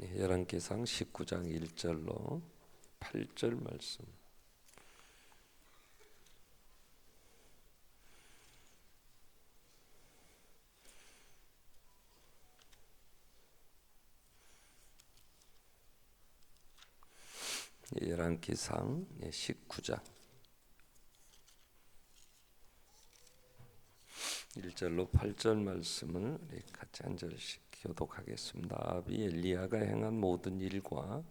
열왕기상 19장 1절로 8절 말씀. 열왕기상 19장 1절로 8절 말씀을 같이 한 절씩 교독하겠습니다. 아비 엘리야가 행한 모든 일과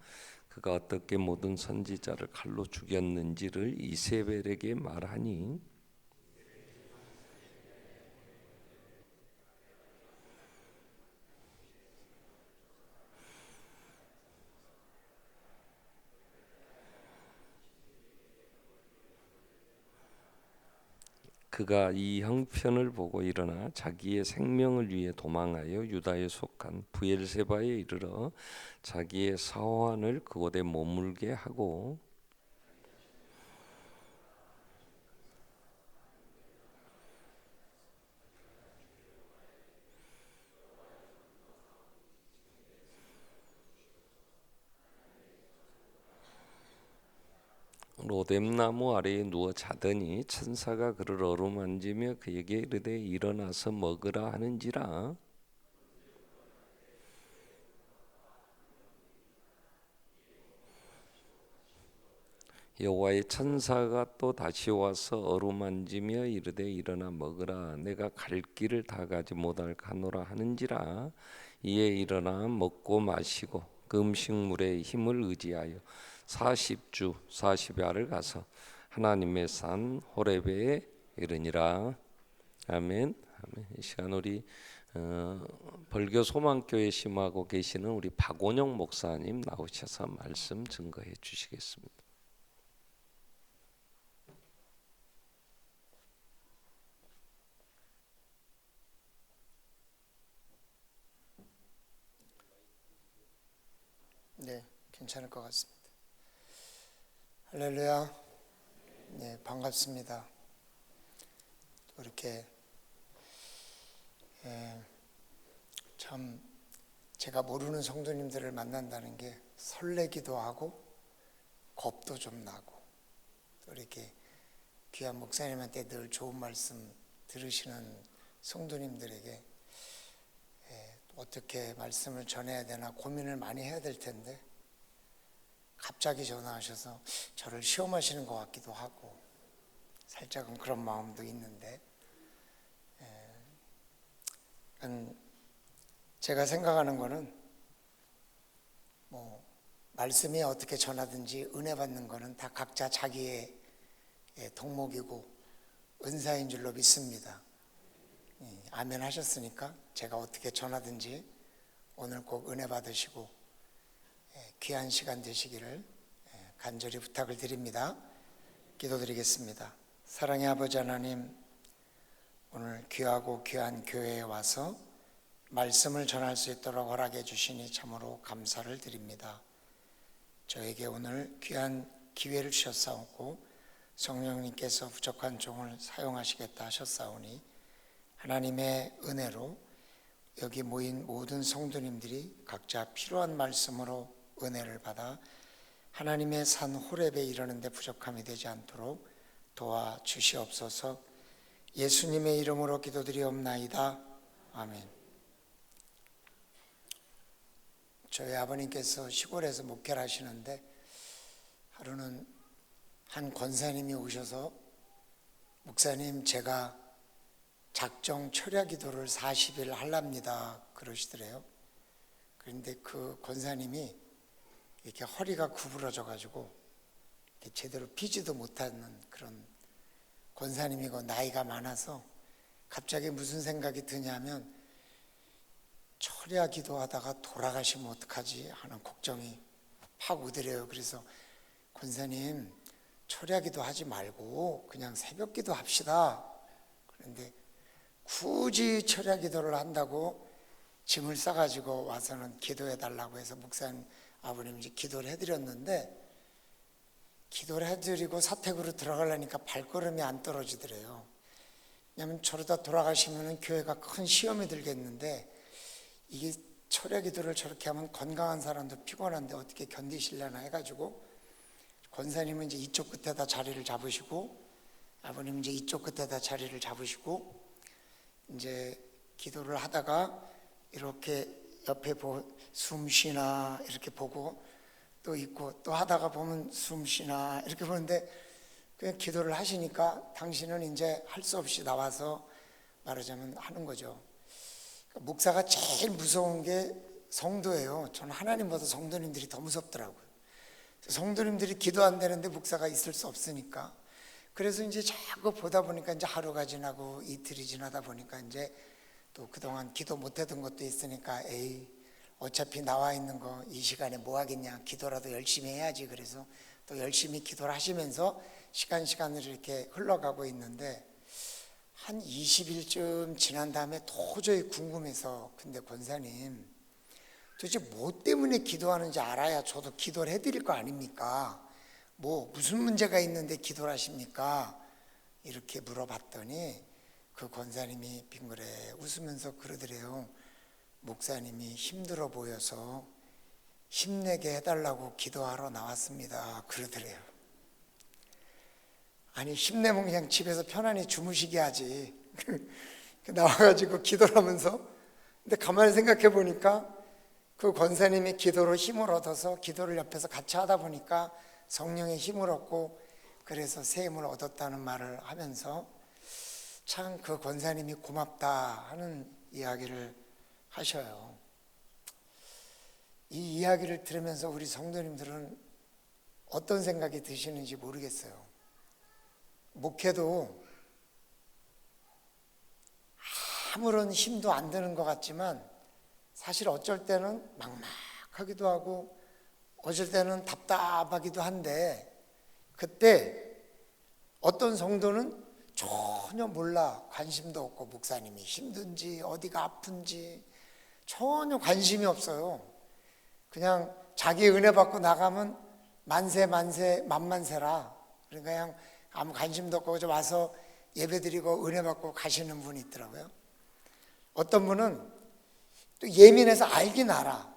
그가 어떻게 모든 선지자를 칼로 죽였는지를 이세벨에게 말하니 그가 이 형편을 보고 일어나 자기의 생명을 위해 도망하여 유다에 속한 브엘세바에 이르러 자기의 사환을 그곳에 머물게 하고 로뎀나무 아래에 누워 자더니 천사가 그를 어루만지며 그에게 이르되 일어나서 먹으라 하는지라. 여호와의 천사가 또 다시 와서 어루만지며 이르되 일어나 먹으라. 내가 갈 길을 다 가지 못할까노라 하는지라. 이에 일어나 먹고 마시고 그 음식물의 힘을 의지하여 40주 40야를 가서 하나님의 산 호렙에 이르니라. 아멘. 아멘. 이 시간 우리 벌교 소망교회 심하고 계시는 우리 박원영 목사님 나오셔서 말씀 증거해 주시겠습니다. 네, 괜찮을 것 같습니다. 할렐루야. 네, 반갑습니다. 또 이렇게 참 제가 모르는 성도님들을 만난다는 게 설레기도 하고 겁도 좀 나고 또 이렇게 귀한 목사님한테 늘 좋은 말씀 들으시는 성도님들에게 어떻게 말씀을 전해야 되나 고민을 많이 해야 될 텐데 갑자기 전화하셔서 저를 시험하시는 것 같기도 하고 살짝은 그런 마음도 있는데 제가 생각하는 거는 말씀이 어떻게 전하든지 은혜 받는 거는 다 각자 자기의 덕목이고 은사인 줄로 믿습니다. 아멘 하셨으니까 제가 어떻게 전하든지 오늘 꼭 은혜 받으시고 귀한 시간 되시기를 간절히 부탁을 드립니다. 기도드리겠습니다. 사랑의 아버지 하나님, 오늘 귀하고 귀한 교회에 와서 말씀을 전할 수 있도록 허락해 주시니 참으로 감사를 드립니다. 저에게 오늘 귀한 기회를 주셨사오고 성령님께서 부족한 종을 사용하시겠다 하셨사오니 하나님의 은혜로 여기 모인 모든 성도님들이 각자 필요한 말씀으로 은혜를 받아 하나님의 산 호렙에 이르는 데 부족함이 되지 않도록 도와주시옵소서. 예수님의 이름으로 기도드리옵나이다. 아멘. 저희 아버님께서 시골에서 목회를 하시는데 하루는 한 권사님이 오셔서 목사님, 제가 작정 철야 기도를 40일 하랍니다 그러시더래요. 그런데 그 권사님이 이렇게 허리가 구부러져 가지고 제대로 피지도 못하는 그런 권사님이고 나이가 많아서 갑자기 무슨 생각이 드냐면 철야 기도하다가 돌아가시면 어떡하지 하는 걱정이 팍 오더래요. 그래서 권사님, 철야 기도하지 말고 그냥 새벽 기도 합시다. 그런데 굳이 철야 기도를 한다고 짐을 싸가지고 와서는 기도해 달라고 해서 목사님 아버님 이제 기도를 해드렸는데 기도를 해드리고 사택으로 들어가려니까 발걸음이 안 떨어지더래요. 왜냐하면 저러다 돌아가시면 교회가 큰 시험이 들겠는데 이게 철야 기도를 저렇게 하면 건강한 사람도 피곤한데 어떻게 견디실려나 해가지고 권사님은 이제 이쪽 끝에다 자리를 잡으시고 아버님 이제 이쪽 끝에다 자리를 잡으시고 이제 기도를 하다가 이렇게 옆에 숨 쉬나 이렇게 보고 또 있고 또 하다가 보면 숨 쉬나 이렇게 보는데 그냥 기도를 하시니까 당신은 이제 할 수 없이 나와서 말하자면 하는 거죠. 목사가 제일 무서운 게 성도예요. 저는 하나님보다 성도님들이 더 무섭더라고요. 성도님들이 기도 안 되는데 목사가 있을 수 없으니까. 그래서 이제 자꾸 보다 보니까 이제 하루가 지나고 이틀이 지나다 보니까 이제 또 그동안 기도 못 했던 것도 있으니까 에이 어차피 나와 있는 거 이 시간에 뭐 하겠냐, 기도라도 열심히 해야지. 그래서 또 열심히 기도를 하시면서 시간으로 이렇게 흘러가고 있는데 한 20일쯤 지난 다음에 도저히 궁금해서, 근데 권사님 도대체 뭐 때문에 기도하는지 알아야 저도 기도를 해드릴 거 아닙니까? 뭐 무슨 문제가 있는데 기도를 하십니까? 이렇게 물어봤더니 그 권사님이 빙그레 웃으면서 그러더래요. 목사님이 힘들어 보여서 힘내게 해달라고 기도하러 나왔습니다. 그러더래요. 아니 힘내면 그냥 집에서 편안히 주무시게 하지. 나와가지고 기도를 하면서, 근데 가만히 생각해 보니까 그 권사님이 기도로 힘을 얻어서 기도를 옆에서 같이 하다 보니까 성령의 힘을 얻고 그래서 새 힘을 얻었다는 말을 하면서 참 그 권사님이 고맙다 하는 이야기를 하셔요. 이 이야기를 들으면서 우리 성도님들은 어떤 생각이 드시는지 모르겠어요. 목회도 아무런 힘도 안 드는 것 같지만 사실 어쩔 때는 막막하기도 하고 어쩔 때는 답답하기도 한데, 그때 어떤 성도는 전혀 몰라, 관심도 없고 목사님이 힘든지 어디가 아픈지 전혀 관심이 없어요. 그냥 자기 은혜 받고 나가면 만세 만만세라, 그러니까 그냥 아무 관심도 없고 그저 와서 예배드리고 은혜 받고 가시는 분이 있더라고요. 어떤 분은 또 예민해서 알긴 알아.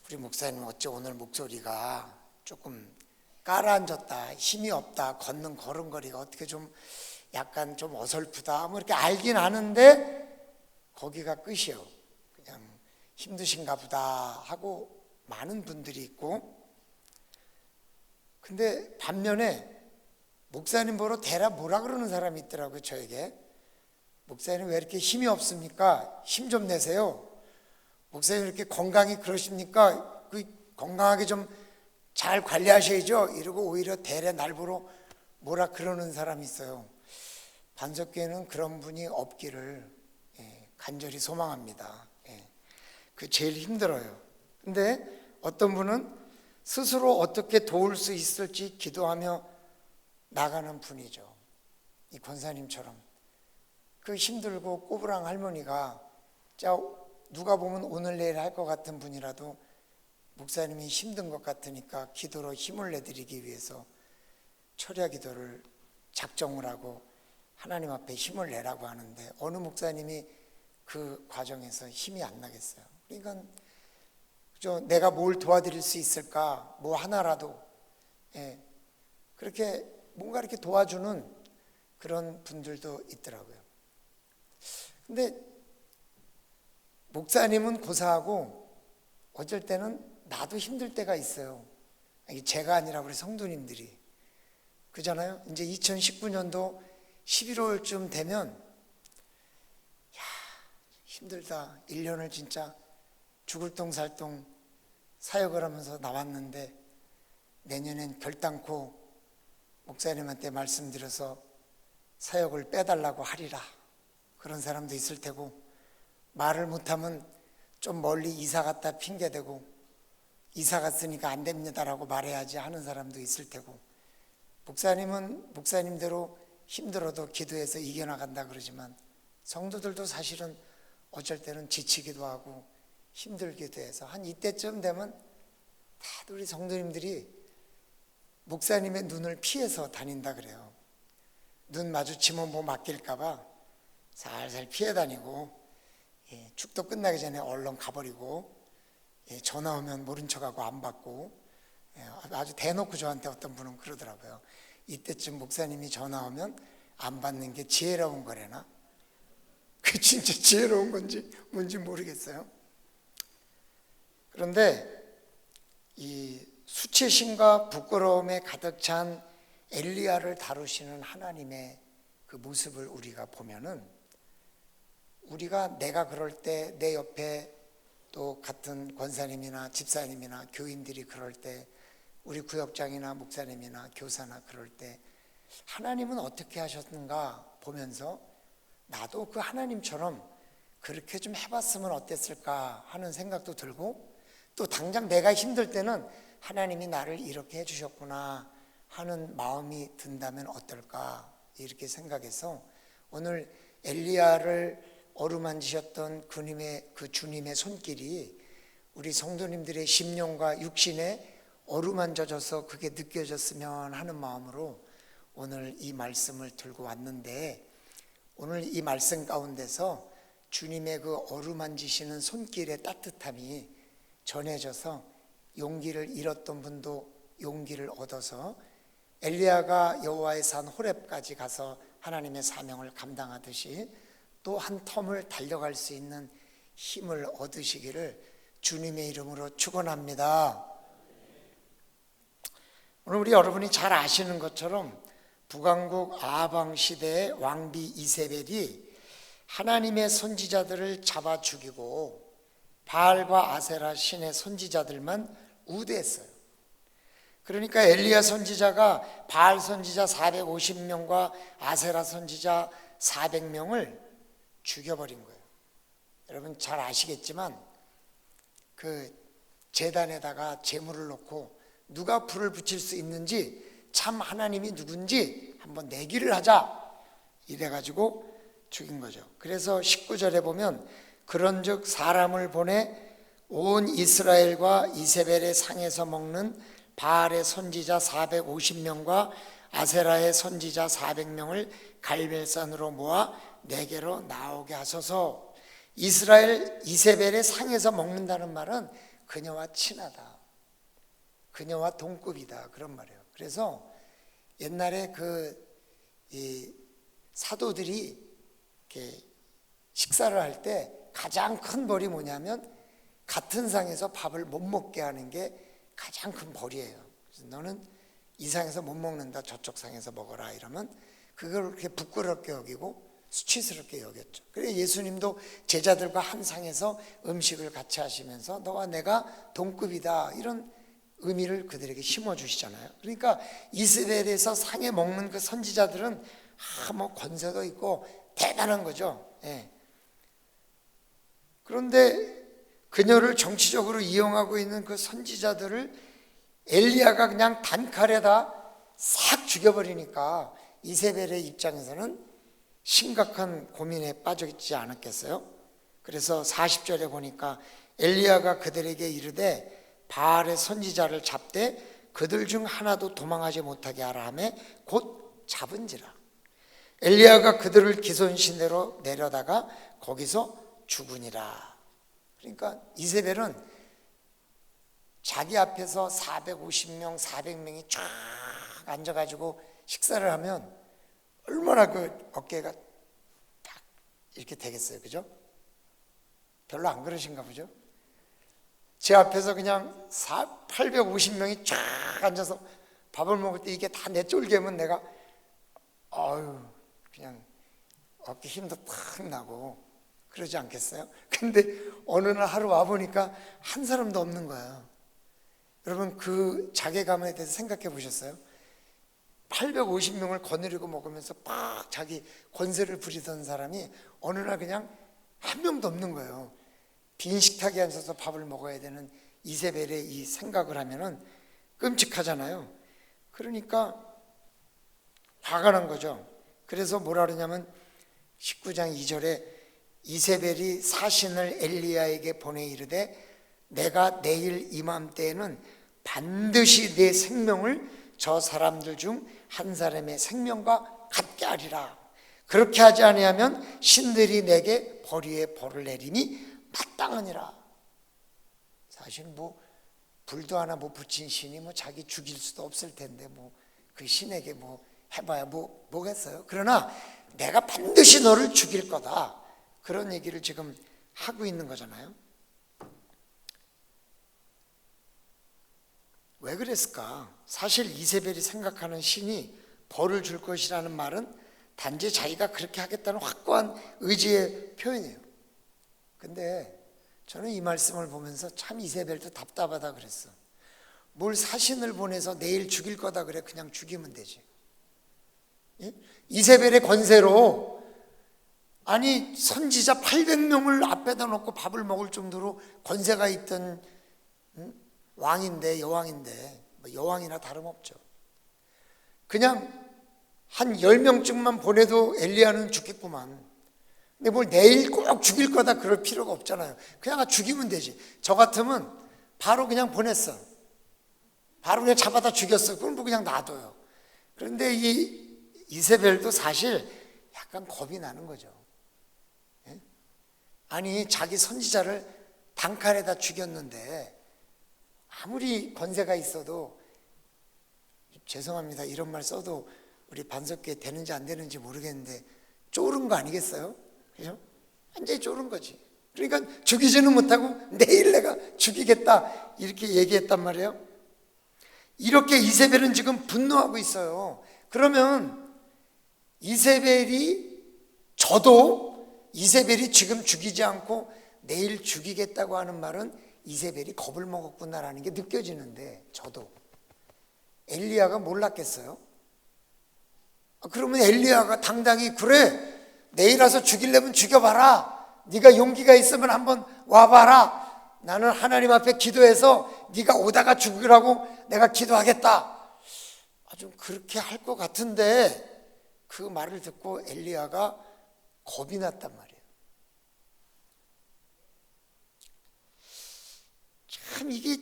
우리 목사님 어째 오늘 목소리가 조금 가라앉았다, 힘이 없다, 걸음걸이가 어떻게 좀 약간 좀 어설프다, 뭐 이렇게 알긴 아는데 거기가 끝이요. 그냥 힘드신가 보다 하고 많은 분들이 있고, 근데 반면에 목사님 보러 대라 뭐라 그러는 사람이 있더라고요. 저에게 목사님 왜 이렇게 힘이 없습니까? 힘 좀 내세요. 목사님 이렇게 건강이 그러십니까? 건강하게 좀 잘 관리하셔야죠. 이러고 오히려 대래 날 보러 뭐라 그러는 사람이 있어요. 반석교회는 그런 분이 없기를 간절히 소망합니다. 그 제일 힘들어요. 근데 어떤 분은 스스로 어떻게 도울 수 있을지 기도하며 나가는 분이죠. 이 권사님처럼 그 힘들고 꼬부랑 할머니가 누가 보면 오늘 내일 할 것 같은 분이라도 목사님이 힘든 것 같으니까 기도로 힘을 내드리기 위해서 철야 기도를 작정을 하고 하나님 앞에 힘을 내라고 하는데 어느 목사님이 그 과정에서 힘이 안 나겠어요. 그러니까 내가 뭘 도와드릴 수 있을까, 뭐 하나라도 그렇게 뭔가 이렇게 도와주는 그런 분들도 있더라고요. 근데 목사님은 고사하고 어쩔 때는 나도 힘들 때가 있어요. 제가 아니라 우리 성도님들이 그잖아요. 이제 2019년도 11월쯤 되면 야 힘들다, 1년을 진짜 죽을 똥살똥 사역을 하면서 나왔는데 내년엔 결단코 목사님한테 말씀드려서 사역을 빼달라고 하리라, 그런 사람도 있을 테고, 말을 못하면 좀 멀리 이사 갔다 핑계대고 이사 갔으니까 안 됩니다라고 말해야지 하는 사람도 있을 테고, 목사님은 목사님대로 힘들어도 기도해서 이겨나간다 그러지만 성도들도 사실은 어쩔 때는 지치기도 하고 힘들기도 해서 한 이때쯤 되면 다들 우리 성도님들이 목사님의 눈을 피해서 다닌다 그래요. 눈 마주치면 뭐 맡길까봐 살살 피해 다니고 축도 끝나기 전에 얼른 가버리고 전화 오면 모른 척하고 안 받고, 아주 대놓고 저한테 어떤 분은 그러더라고요. 이때쯤 목사님이 전화 오면 안 받는 게 지혜로운 거래나? 그 진짜 지혜로운 건지 뭔지 모르겠어요. 그런데 이 수치심과 부끄러움에 가득 찬 엘리야를 다루시는 하나님의 그 모습을 우리가 보면은, 우리가 내가 그럴 때 내 옆에 또 같은 권사님이나 집사님이나 교인들이 그럴 때, 우리 구역장이나 목사님이나 교사나 그럴 때 하나님은 어떻게 하셨는가 보면서 나도 그 하나님처럼 그렇게 좀 해봤으면 어땠을까 하는 생각도 들고, 또 당장 내가 힘들 때는 하나님이 나를 이렇게 해주셨구나 하는 마음이 든다면 어떨까 이렇게 생각해서, 오늘 엘리야를 어루만지셨던 그 주님의 손길이 우리 성도님들의 심령과 육신에 어루만져져서 그게 느껴졌으면 하는 마음으로 오늘 이 말씀을 들고 왔는데, 오늘 이 말씀 가운데서 주님의 그 어루만지시는 손길의 따뜻함이 전해져서 용기를 잃었던 분도 용기를 얻어서 엘리야가 여호와의 산 호렙까지 가서 하나님의 사명을 감당하듯이 또 한 텀을 달려갈 수 있는 힘을 얻으시기를 주님의 이름으로 축원합니다. 오늘 우리 여러분이 잘 아시는 것처럼 북왕국 아방 시대의 왕비 이세벨이 하나님의 선지자들을 잡아 죽이고 바알과 아세라 신의 선지자들만 우대했어요. 그러니까 엘리야 선지자가 바알 선지자 450명과 아세라 선지자 400명을 죽여버린 거예요. 여러분 잘 아시겠지만 그 제단에다가 제물을 놓고 누가 불을 붙일 수 있는지, 참 하나님이 누군지 한번 내기를 하자 이래가지고 죽인 거죠. 그래서 19절에 보면, 그런즉 사람을 보내 온 이스라엘과 이세벨의 상에서 먹는 바알의 선지자 450명과 아세라의 선지자 400명을 갈멜산으로 모아 내게로 나오게 하소서. 이스라엘 이세벨의 상에서 먹는다는 말은 그녀와 친하다, 그녀와 동급이다, 그런 말이에요. 그래서 옛날에 이 사도들이 이렇게 식사를 할 때 가장 큰 벌이 뭐냐면, 같은 상에서 밥을 못 먹게 하는 게 가장 큰 벌이에요. 그래서 너는 이 상에서 못 먹는다, 저쪽 상에서 먹어라 이러면 그걸 그렇게 부끄럽게 여기고 수치스럽게 여겼죠. 그래서 예수님도 제자들과 한 상에서 음식을 같이 하시면서 너와 내가 동급이다 이런 의미를 그들에게 심어주시잖아요. 그러니까 이스라엘에서 상에 먹는 그 선지자들은 뭐 권세도 있고 대단한 거죠. 예. 그런데 그녀를 정치적으로 이용하고 있는 그 선지자들을 엘리야가 그냥 단칼에다 싹 죽여버리니까 이세벨의 입장에서는 심각한 고민에 빠져 있지 않았겠어요? 그래서 40절에 보니까 엘리야가 그들에게 이르되 바알의 선지자를 잡되 그들 중 하나도 도망하지 못하게 하라 하매 곧 잡은지라. 엘리야가 그들을 기손시내로 내려다가 거기서 죽으니라. 그러니까 이세벨은 자기 앞에서 450명, 400명이 쫙 앉아가지고 식사를 하면 얼마나 그 어깨가 딱 이렇게 되겠어요, 그죠? 별로 안 그러신가 보죠? 제 앞에서 그냥 850명이 쫙 앉아서 밥을 먹을 때 이게 다 내 쫄개면 내가 그냥 어깨 힘도 탁 나고 그러지 않겠어요? 근데 어느 날 하루 와보니까 한 사람도 없는 거야. 여러분 그 자괴감에 대해서 생각해 보셨어요? 850명을 거느리고 먹으면서 막 자기 권세를 부리던 사람이 어느 날 그냥 한 명도 없는 거예요. 빈 식탁에 앉아서 밥을 먹어야 되는 이세벨의 이 생각을 하면은 끔찍하잖아요. 그러니까 화가 난 거죠. 그래서 뭐라 그러냐면 19장 2절에 이세벨이 사신을 엘리야에게 보내 이르되 내가 내일 이맘때에는 반드시 내 생명을 저 사람들 중 한 사람의 생명과 같게 하리라. 그렇게 하지 아니하면 신들이 내게 벌 위에 벌을 내리니 마땅하니라. 자, 사실 뭐 불도 하나 못 붙인 신이 뭐 자기 죽일 수도 없을 텐데 뭐 그 신에게 뭐 해봐야 뭐겠어요. 그러나 내가 반드시 너를 죽일 거다, 그런 얘기를 지금 하고 있는 거잖아요. 왜 그랬을까? 사실 이세벨이 생각하는 신이 벌을 줄 것이라는 말은 단지 자기가 그렇게 하겠다는 확고한 의지의 표현이에요. 근데 저는 이 말씀을 보면서 참 이세벨도 답답하다 그랬어. 뭘 사신을 보내서 내일 죽일 거다 그래. 그냥 죽이면 되지. 예? 이세벨의 권세로 아니 선지자 800명을 앞에다 놓고 밥을 먹을 정도로 권세가 있던 왕인데, 여왕인데 뭐 여왕이나 다름없죠. 그냥 한 10명쯤만 보내도 엘리야는 죽겠구만. 근데 뭘 내일 꼭 죽일 거다 그럴 필요가 없잖아요. 그냥 죽이면 되지. 저 같으면 바로 그냥 보냈어. 바로 그냥 잡아다 죽였어. 그럼 뭐 그냥 놔둬요. 그런데 이 이세벨도 사실 약간 겁이 나는 거죠. 예? 아니 자기 선지자를 단칼에다 죽였는데 아무리 권세가 있어도, 죄송합니다 이런 말 써도 우리 반석교회 되는지 안 되는지 모르겠는데 쫄은 거 아니겠어요? 그죠? 완전히 쫄은 거지. 그러니까 죽이지는 못하고 내일 내가 죽이겠다 이렇게 얘기했단 말이에요. 이렇게 이세벨은 지금 분노하고 있어요. 그러면 저도 이세벨이 지금 죽이지 않고 내일 죽이겠다고 하는 말은 이세벨이 겁을 먹었구나라는 게 느껴지는데, 저도 엘리야가 몰랐겠어요? 그러면 엘리야가 당당히 그래 내일 와서 죽이려면 죽여봐라, 네가 용기가 있으면 한번 와봐라, 나는 하나님 앞에 기도해서 네가 오다가 죽으라고 내가 기도하겠다, 좀 그렇게 할 것 같은데 그 말을 듣고 엘리야가 겁이 났단 말이에요. 참 이게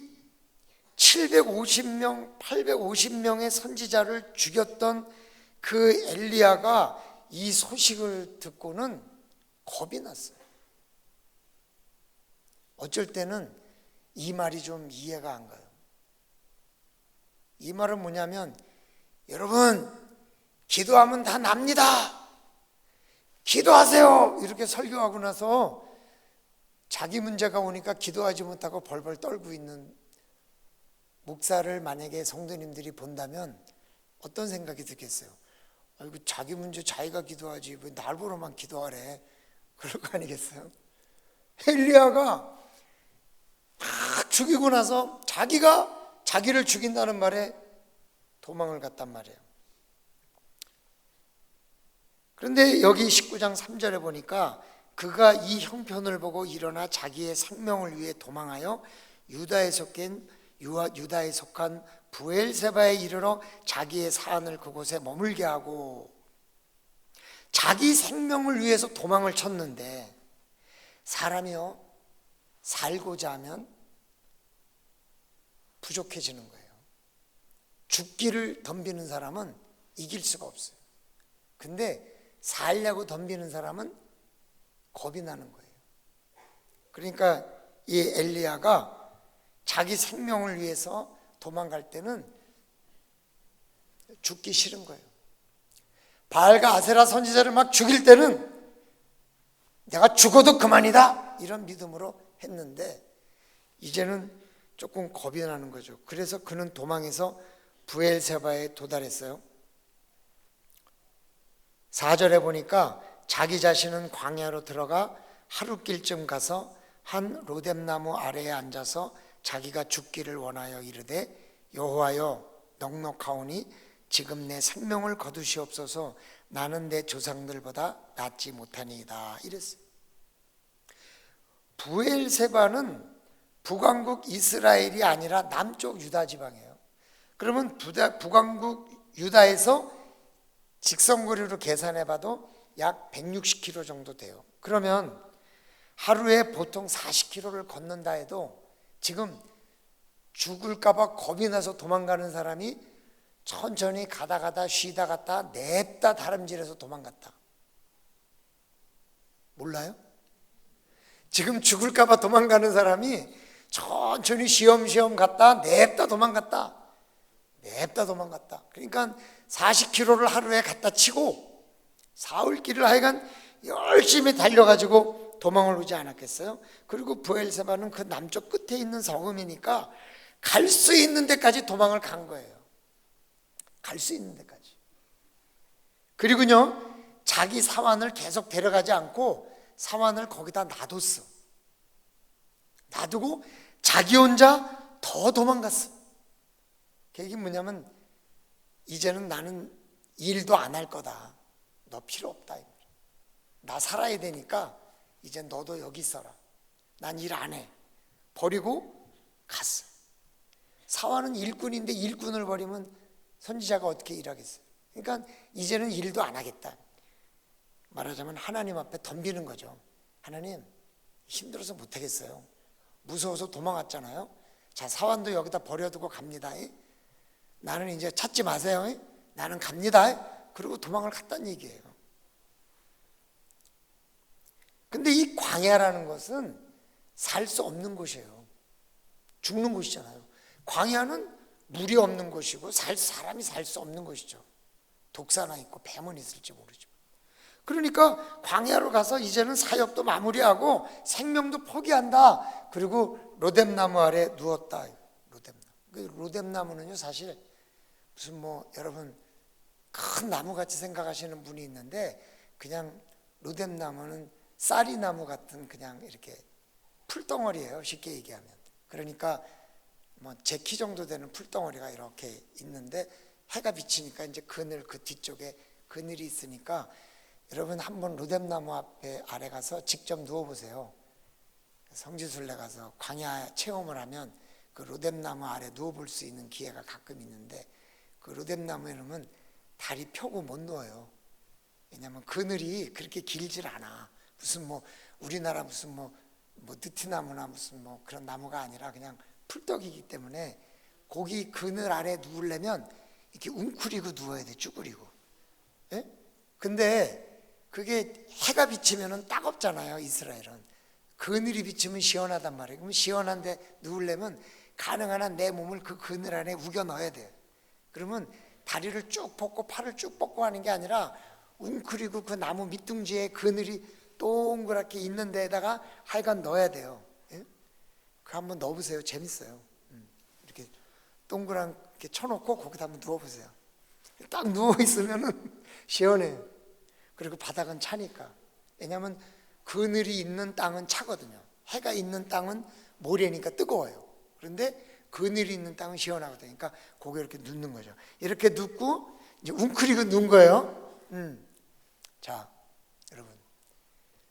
750명, 850명의 선지자를 죽였던 그 엘리야가 이 소식을 듣고는 겁이 났어요. 어쩔 때는 이 말이 좀 이해가 안 가요. 이 말은 뭐냐면, 여러분 기도하면 다 납니다, 기도하세요 이렇게 설교하고 나서 자기 문제가 오니까 기도하지 못하고 벌벌 떨고 있는 목사를 만약에 성도님들이 본다면 어떤 생각이 들겠어요? 아이고 자기 문제 자기가 기도하지 왜 날 보러만 기도하래, 그럴 거 아니겠어요? 엘리야가 다 죽이고 나서 자기가 자기를 죽인다는 말에 도망을 갔단 말이에요. 그런데 여기 19장 3절에 보니까 그가 이 형편을 보고 일어나 자기의 생명을 위해 도망하여 유다에 속한 부엘세바에 이르러 자기의 사안을 그곳에 머물게 하고, 자기 생명을 위해서 도망을 쳤는데, 사람이요 살고자 하면 부족해지는 거예요. 죽기를 덤비는 사람은 이길 수가 없어요. 근데 살려고 덤비는 사람은 겁이 나는 거예요. 그러니까 이 엘리야가 자기 생명을 위해서 도망갈 때는 죽기 싫은 거예요. 바알과 아세라 선지자를 막 죽일 때는 내가 죽어도 그만이다 이런 믿음으로 했는데, 이제는 조금 겁이 나는 거죠. 그래서 그는 도망해서 부엘세바에 도달했어요. 4절에 보니까 자기 자신은 광야로 들어가 하룻길쯤 가서 한 로뎀나무 아래에 앉아서 자기가 죽기를 원하여 이르되, 여호와여 넉넉하오니 지금 내 생명을 거두시옵소서, 나는 내 조상들보다 낫지 못하니이다 이랬어요. 부엘세바는 북왕국 이스라엘이 아니라 남쪽 유다 지방이에요. 그러면 북왕국 유다에서 직선거리로 계산해봐도 약 160km 정도 돼요. 그러면 하루에 보통 40km를 걷는다 해도 지금 죽을까봐 겁이 나서 도망가는 사람이 천천히 가다 쉬다 갔다 냅다 다름질해서 도망갔다, 몰라요? 지금 죽을까봐 도망가는 사람이 천천히 쉬엄쉬엄 갔다 냅다 도망갔다. 그러니까 40km를 하루에 갖다 치고 사흘길을 하여간 열심히 달려가지고 도망을 오지 않았겠어요? 그리고 브엘세바는 그 남쪽 끝에 있는 성읍이니까 갈 수 있는 데까지 도망을 간 거예요. 갈 수 있는 데까지. 그리고요, 자기 사환을 계속 데려가지 않고 사환을 거기다 놔뒀어. 놔두고 자기 혼자 더 도망갔어. 그게 뭐냐면 이제는 나는 일도 안 할 거다. 너 필요 없다. 나 살아야 되니까 이제 너도 여기 있어라. 난 일 안 해. 버리고 갔어. 사환은 일꾼인데 일꾼을 버리면 선지자가 어떻게 일하겠어요? 그러니까 이제는 일도 안 하겠다. 말하자면 하나님 앞에 덤비는 거죠. 하나님, 힘들어서 못 하겠어요. 무서워서 도망갔잖아요. 자, 사환도 여기다 버려두고 갑니다. 나는 이제 찾지 마세요. 나는 갑니다. 그리고 도망을 갔다는 얘기예요. 근데 이 광야라는 것은 살 수 없는 곳이에요. 죽는 곳이잖아요. 광야는 물이 없는 곳이고 사람이 살 수 없는 곳이죠. 독사나 있고 뱀은 있을지 모르지만. 그러니까 광야로 가서 이제는 사역도 마무리하고 생명도 포기한다. 그리고 로뎀나무 아래 누웠다. 로뎀나무는요, 사실 무슨 여러분 큰 나무같이 생각하시는 분이 있는데, 그냥 로뎀나무는 쌀이나무 같은 그냥 이렇게 풀덩어리예요, 쉽게 얘기하면. 그러니까 제 키 정도 되는 풀덩어리가 이렇게 있는데, 해가 비치니까 이제 그늘, 그 뒤쪽에 그늘이 있으니까 여러분 한번 로뎀나무 앞에 아래 가서 직접 누워보세요. 성지순례 가서 광야 체험을 하면 그 로뎀나무 아래 누워볼 수 있는 기회가 가끔 있는데, 그 로뎀나무에 놓으면 다리 펴고 못 누워요. 왜냐하면 그늘이 그렇게 길질 않아. 무슨 우리나라 무슨 느티나무나 무슨 그런 나무가 아니라 그냥 풀떡이기 때문에 거기 그늘 아래 누우려면 이렇게 웅크리고 누워야 돼, 쭈그리고. 예? 근데 그게 해가 비치면은 따갑잖아요, 이스라엘은. 그늘이 비치면 시원하단 말이에요. 그럼 시원한데 누우려면 가능한 한 내 몸을 그 그늘 안에 우겨 넣어야 돼요. 그러면 다리를 쭉 뻗고 팔을 쭉 뻗고 하는 게 아니라 웅크리고 그 나무 밑둥지에 그늘이 동그랗게 있는 데에다가 하여간 넣어야 돼요. 예? 그 한번 넣어보세요. 재밌어요. 이렇게 동그랗게 쳐놓고 거기다 한번 누워보세요. 딱 누워있으면은 시원해요. 그리고 바닥은 차니까. 왜냐하면 그늘이 있는 땅은 차거든요. 해가 있는 땅은 모래니까 뜨거워요. 그런데 그늘이 있는 땅은 시원하거든요. 그러니까 거기에 이렇게 눕는 거죠. 이렇게 눕고 이제 웅크리고 누운 거예요. 자, 여러분,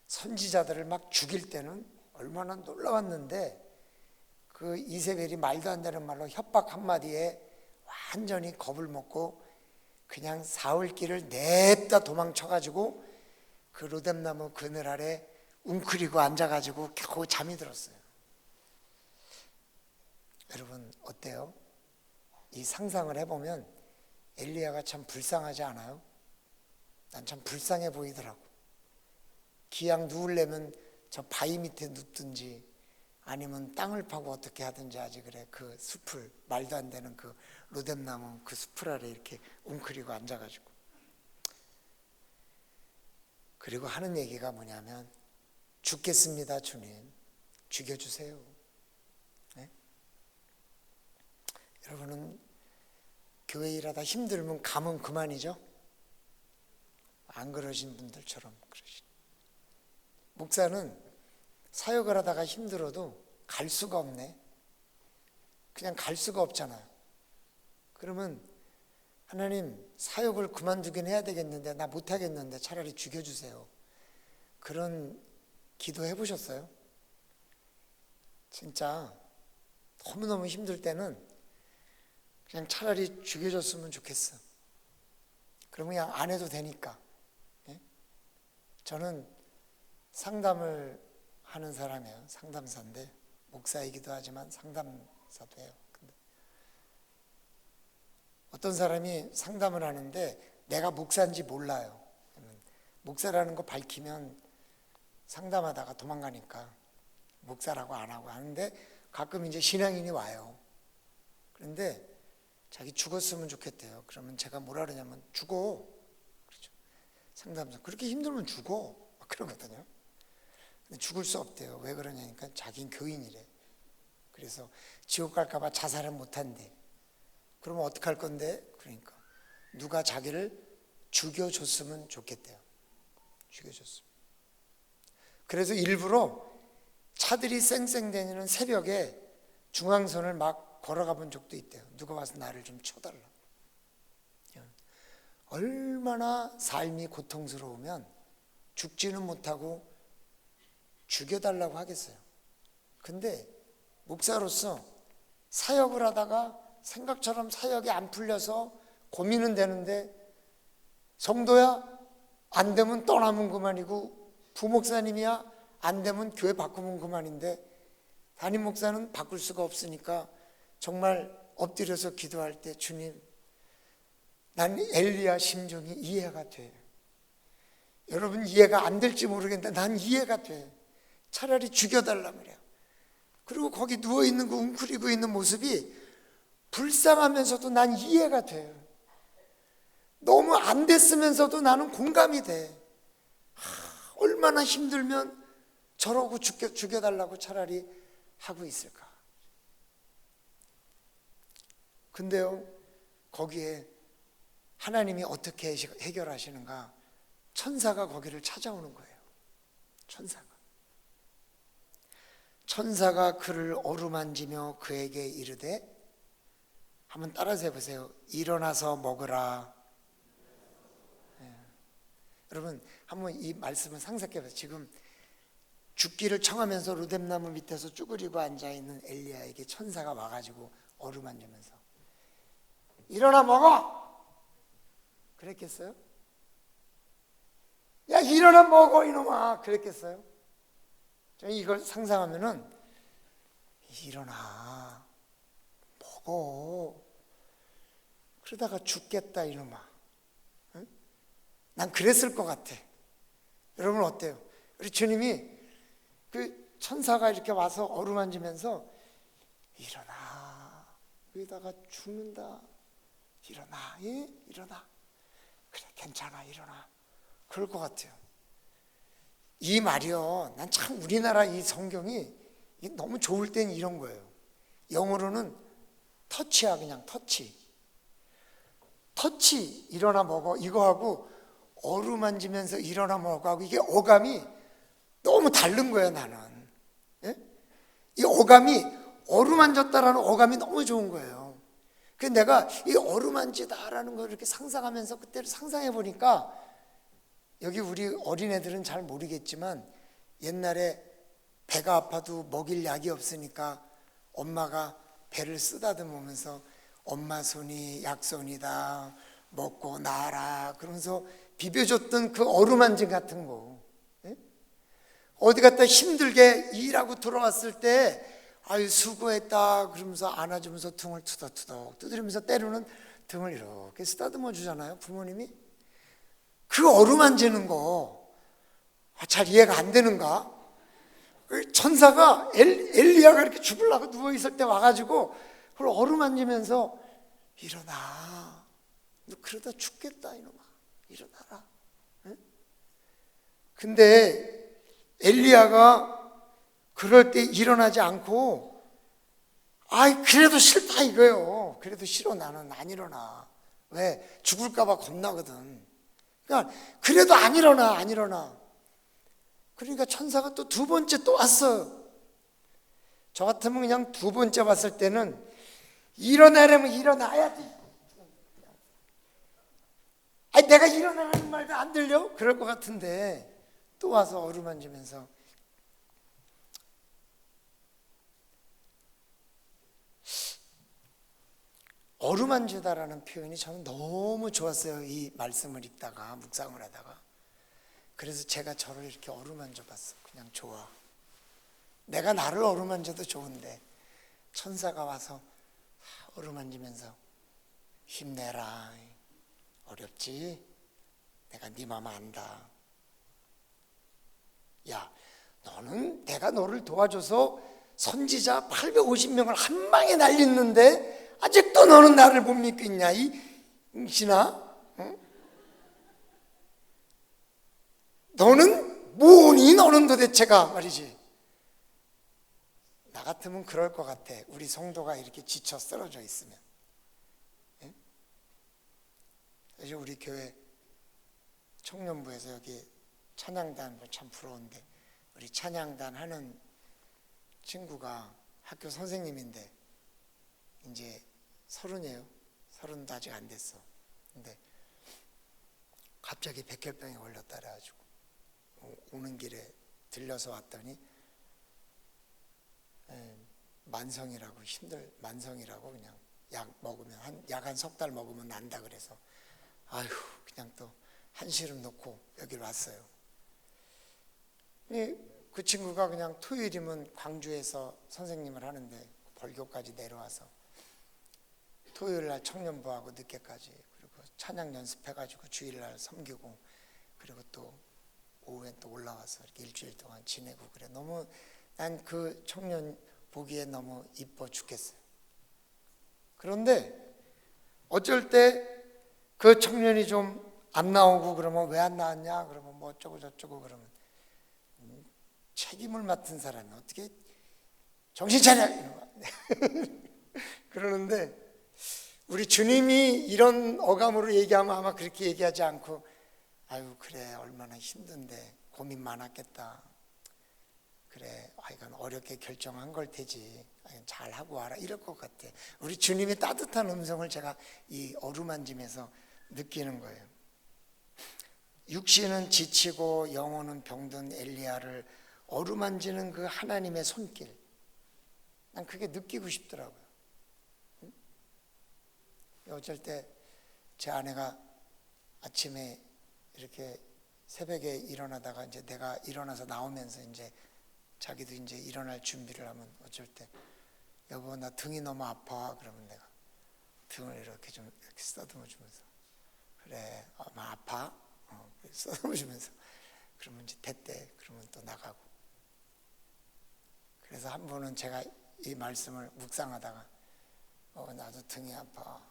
선지자들을 막 죽일 때는 얼마나 놀라웠는데, 그 이세벨이 말도 안 되는 말로 협박 한마디에 완전히 겁을 먹고 그냥 사흘길을 냅다 도망쳐가지고 그 로뎀나무 그늘 아래 웅크리고 앉아가지고 겨우 잠이 들었어요. 여러분 어때요? 이 상상을 해보면 엘리야가 참 불쌍하지 않아요? 난 참 불쌍해 보이더라고. 기왕 누우려면 저 바위 밑에 눕든지 아니면 땅을 파고 어떻게 하든지 하지. 그래, 그 숲을, 말도 안 되는 그 로뎀나무 그 숲을 아래 이렇게 웅크리고 앉아가지고. 그리고 하는 얘기가 뭐냐면, 죽겠습니다 주님, 죽여주세요. 네? 여러분은 교회 일하다 힘들면 가면 그만이죠? 안 그러신 분들처럼 그러신. 목사는 사역을 하다가 힘들어도 갈 수가 없네. 그냥 갈 수가 없잖아요. 그러면 하나님, 사역을 그만두긴 해야 되겠는데 나 못하겠는데 차라리 죽여주세요. 그런 기도 해보셨어요? 진짜 너무너무 힘들 때는 그냥 차라리 죽여줬으면 좋겠어. 그러면 그냥 안 해도 되니까. 예? 저는 상담을 하는 사람이에요. 상담사인데, 목사이기도 하지만 상담사도 해요. 근데 어떤 사람이 상담을 하는데 내가 목사인지 몰라요. 목사라는 거 밝히면 상담하다가 도망가니까 목사라고 안 하고 하는데, 가끔 이제 신앙인이 와요. 그런데 자기 죽었으면 좋겠대요. 그러면 제가 뭐라 그러냐면 죽어. 그렇죠. 상담소 그렇게 힘들면 죽어. 막 그러거든요. 근데 죽을 수 없대요. 왜 그러냐니까 자기는 교인이래. 그래서 지옥 갈까 봐 자살을 못 한대. 그러면 어떡할 건데? 그러니까 누가 자기를 죽여줬으면 좋겠대요. 죽여줬으면. 그래서 일부러 차들이 쌩쌩대는 새벽에 중앙선을 막 걸어가 본 적도 있대요. 누가 와서 나를 좀 쳐달라고. 얼마나 삶이 고통스러우면 죽지는 못하고 죽여달라고 하겠어요. 근데 목사로서 사역을 하다가 생각처럼 사역이 안 풀려서 고민은 되는데 성도야 안 되면 떠나면 그만이고 부목사님이야 안 되면 교회 바꾸면 그만인데 담임 목사는 바꿀 수가 없으니까 정말 엎드려서 기도할 때 주님 난 엘리야 심정이 이해가 돼. 여러분 이해가 안 될지 모르겠는데 난 이해가 돼. 차라리 죽여달라 그래요. 그리고 거기 누워있는 그 웅크리고 있는 모습이 불쌍하면서도 난 이해가 돼요. 너무 안 됐으면서도 나는 공감이 돼. 얼마나 힘들면 저러고 죽여달라고 차라리 하고 있을까. 근데요 거기에 하나님이 어떻게 해결하시는가. 천사가 거기를 찾아오는 거예요. 천사가 그를 어루만지며 그에게 이르되 한번 따라서 해보세요. 일어나서 먹으라. 여러분 한번 이 말씀을 상상해보세요. 지금 죽기를 청하면서 로뎀나무 밑에서 쭈그리고 앉아있는 엘리야에게 천사가 와가지고 어루만지면서 일어나 먹어! 그랬겠어요? 야 일어나 먹어 이놈아! 그랬겠어요? 저는 이걸 상상하면은 일어나 먹어 그러다가 죽겠다 이놈아. 응? 난 그랬을 것 같아. 여러분 어때요? 우리 주님이 그 천사가 이렇게 와서 어루만지면서 일어나 여기다가 죽는다 일어나 예? 일어나 그래 괜찮아 일어나 그럴 것 같아요. 이 말이요 난 참 우리나라 이 성경이 너무 좋을 땐 이런 거예요. 영어로는 터치야. 그냥 터치 일어나 먹어 이거하고 어루만지면서 일어나 먹어 하고 이게 어감이 너무 다른 거예요. 나는 예? 이 어감이 어루만졌다라는 어감이 너무 좋은 거예요. 그래서 내가 이 어루만지다라는 걸 이렇게 상상하면서 그때를 상상해 보니까 여기 우리 어린애들은 잘 모르겠지만 옛날에 배가 아파도 먹일 약이 없으니까 엄마가 배를 쓰다듬으면서 엄마 손이 약손이다 먹고 나아라 그러면서 비벼줬던 그 어루만짐 같은 거. 예? 어디 갔다 힘들게 일하고 돌아왔을 때 아유 수고했다 그러면서 안아주면서 등을 투덕투덕 두드리면서 때로는 등을 이렇게 쓰다듬어 주잖아요 부모님이. 그 어루만지는 거 잘 이해가 안 되는가? 천사가 엘리야가 이렇게 죽으려고 누워있을 때 와가지고 그걸 어루만지면서 일어나 너 그러다 죽겠다 이놈아 일어나라. 응? 근데 엘리야가 그럴 때 일어나지 않고 아이 그래도 싫다 이거예요. 그래도 싫어 나는 안 일어나. 왜? 죽을까 봐 겁나거든. 그러니까 그래도 안 일어나. 그러니까 천사가 또 두 번째 또 왔어요. 저 같으면 그냥 두 번째 왔을 때는 일어나려면 일어나야지. 아니 내가 일어나라는 말도 안 들려? 그럴 것 같은데 또 와서 어루만지면서 어루만지다라는 표현이 저는 너무 좋았어요. 이 말씀을 읽다가 묵상을 하다가. 그래서 제가 저를 이렇게 어루만져 봤어. 그냥 좋아. 내가 나를 어루만져도 좋은데 천사가 와서 어루만지면서 힘내라. 어렵지? 내가 네 맘 안다. 야, 너는 내가 너를 도와줘서 선지자 850명을 한 방에 날렸는데 아직도 너는 나를 못 믿고 있냐 이 신아? 응? 너는 뭐니 너는 도대체가 말이지. 나 같으면 그럴 것 같아. 우리 성도가 이렇게 지쳐 쓰러져 있으면. 예? 그래서 우리 교회 청년부에서 여기 찬양단 참 부러운데 우리 찬양단 하는 친구가 학교 선생님인데 이제 30이에요. 30도 아직 안 됐어. 근데 갑자기 백혈병에 걸렸다 그래가지고 오는 길에 들려서 왔더니 만성이라고 만성이라고 그냥 약 먹으면 약 한 석 달 먹으면 난다 그래서 아휴 그냥 또 한시름 놓고 여기 왔어요. 그 친구가 그냥 토요일이면 광주에서 선생님을 하는데 벌교까지 내려와서 토요일 날 청년부하고 늦게까지 그리고 찬양 연습해가지고 주일날 섬기고 그리고 또 오후엔 또 올라와서 이렇게 일주일 동안 지내고 그래. 너무 난 그 청년 보기에 너무 이뻐 죽겠어요. 그런데 어쩔 때 그 청년이 좀 안 나오고 그러면 왜 안 나왔냐 그러면 뭐 어쩌고 저쩌고 그러면 책임을 맡은 사람이 어떻게 정신 차려 그러는데 우리 주님이 이런 어감으로 얘기하면 아마 그렇게 얘기하지 않고 아유 그래 얼마나 힘든데 고민 많았겠다. 그래 이건 어렵게 결정한 걸 테지 잘하고 와라 이럴 것 같아. 우리 주님의 따뜻한 음성을 제가 이 어루만짐에서 느끼는 거예요. 육신은 지치고 영혼은 병든 엘리야를 어루만지는 그 하나님의 손길, 난 그게 느끼고 싶더라고요. 어쩔 때 제 아내가 아침에 이렇게 새벽에 일어나다가 이제 내가 일어나서 나오면서 이제 자기도 이제 일어날 준비를 하면 어쩔 때 여보 나 등이 너무 아파 그러면 내가 등을 이렇게 좀 이렇게 쓰다듬어 주면서 그래 엄마 아파? 쓰다듬어 주면서 그러면 이제 됐대. 그러면 또 나가고. 그래서 한 번은 제가 이 말씀을 묵상하다가 나도 등이 아파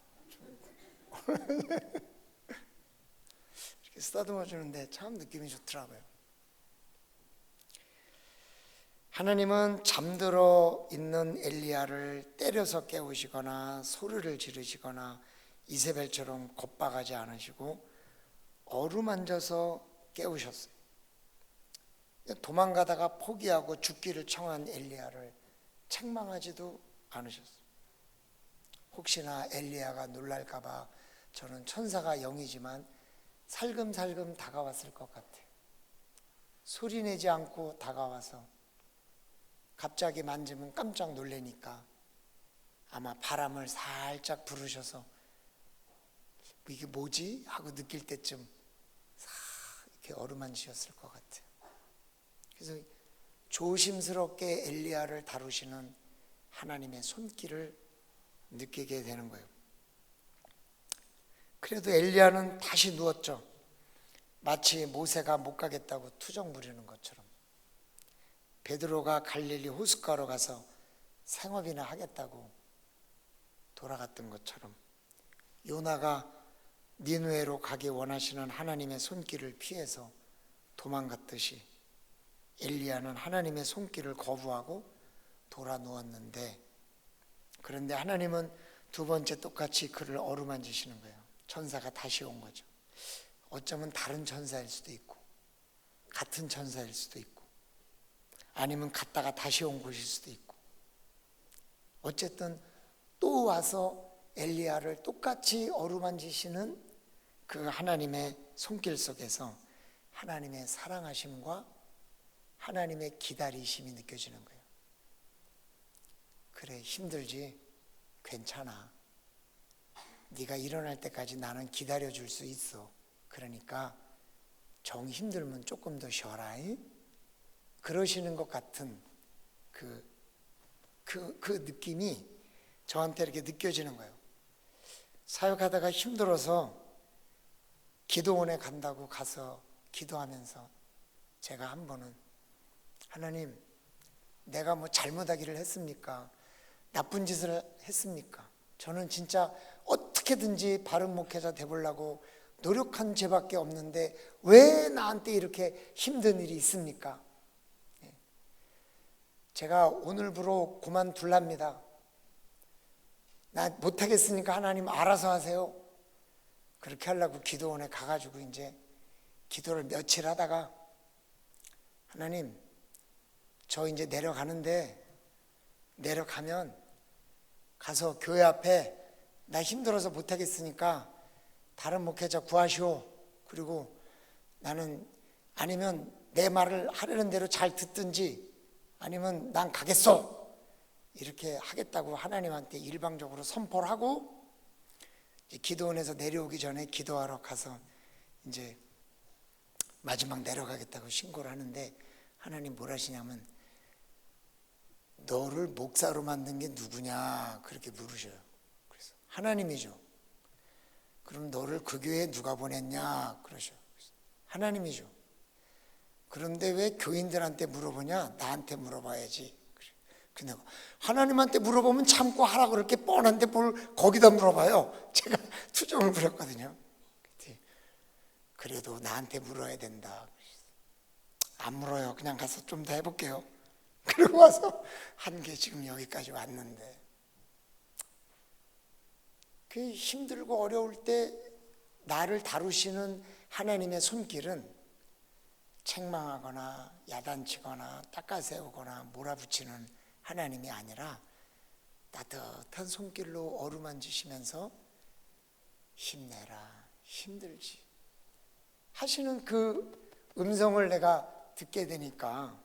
이렇게 쓰다듬어 주는데 참 느낌이 좋더라고요. 하나님은 잠들어 있는 엘리야를 때려서 깨우시거나 소리를 지르시거나 이세벨처럼 겁박하지 않으시고 어루만져서 깨우셨어요. 도망가다가 포기하고 죽기를 청한 엘리야를 책망하지도 않으셨어요. 혹시나 엘리야가 놀랄까 봐 저는 천사가 영이지만 살금살금 다가왔을 것 같아요. 소리내지 않고 다가와서 갑자기 만지면 깜짝 놀라니까 아마 바람을 살짝 부르셔서 이게 뭐지? 하고 느낄 때쯤 이렇게 어루만지셨을 것 같아요. 그래서 조심스럽게 엘리야를 다루시는 하나님의 손길을 느끼게 되는 거예요. 그래도 엘리야는 다시 누웠죠. 마치 모세가 못 가겠다고 투정 부리는 것처럼. 베드로가 갈릴리 호숫가로 가서 생업이나 하겠다고 돌아갔던 것처럼 요나가 니느웨로 가기 원하시는 하나님의 손길을 피해서 도망갔듯이 엘리야는 하나님의 손길을 거부하고 돌아 누웠는데, 그런데 하나님은 두 번째 똑같이 그를 어루만지시는 거예요. 천사가 다시 온 거죠. 어쩌면 다른 천사일 수도 있고 같은 천사일 수도 있고 아니면 갔다가 다시 온 곳일 수도 있고, 어쨌든 또 와서 엘리야를 똑같이 어루만지시는 그 하나님의 손길 속에서 하나님의 사랑하심과 하나님의 기다리심이 느껴지는 거예요. 그래, 힘들지? 괜찮아. 네가 일어날 때까지 나는 기다려줄 수 있어. 그러니까 정 힘들면 조금 더 쉬어라. 그러시는 것 같은 그 느낌이 저한테 이렇게 느껴지는 거예요. 사역하다가 힘들어서 기도원에 간다고 가서 기도하면서 제가 한 번은 하나님, 내가 뭐 잘못하기를 했습니까? 나쁜 짓을 했습니까? 저는 진짜 어떻게든지 바른 목회자 되보려고 노력한 죄밖에 없는데 왜 나한테 이렇게 힘든 일이 있습니까? 제가 오늘부로 그만둘랍니다. 나 못하겠으니까 하나님 알아서 하세요. 그렇게 하려고 기도원에 가가지고 이제 기도를 며칠 하다가 하나님, 저 이제 내려가는데 내려가면 가서 교회 앞에 나 힘들어서 못하겠으니까 다른 목회자 구하시오. 그리고 나는 아니면 내 말을 하려는 대로 잘 듣든지 아니면 난 가겠어. 이렇게 하겠다고 하나님한테 일방적으로 선포를 하고 이제 기도원에서 내려오기 전에 기도하러 가서 이제 마지막 내려가겠다고 신고를 하는데 하나님 뭘 하시냐면 너를 목사로 만든 게 누구냐 그렇게 물으셔요. 그래서 하나님이죠. 그럼 너를 그 교회에 누가 보냈냐 그러셔. 하나님이죠. 그런데 왜 교인들한테 물어보냐? 나한테 물어봐야지. 근데 하나님한테 물어보면 참고 하라 그렇게 뻔한데 뭘 거기다 물어봐요. 제가 투정을 부렸거든요. 그래도 나한테 물어야 된다. 안 물어요. 그냥 가서 좀 더 해볼게요. 그러고 와서 한 게 지금 여기까지 왔는데 그 힘들고 어려울 때 나를 다루시는 하나님의 손길은 책망하거나 야단치거나 닦아세우거나 몰아붙이는 하나님이 아니라 따뜻한 손길로 어루만지시면서 힘내라, 힘들지 하시는 그 음성을 내가 듣게 되니까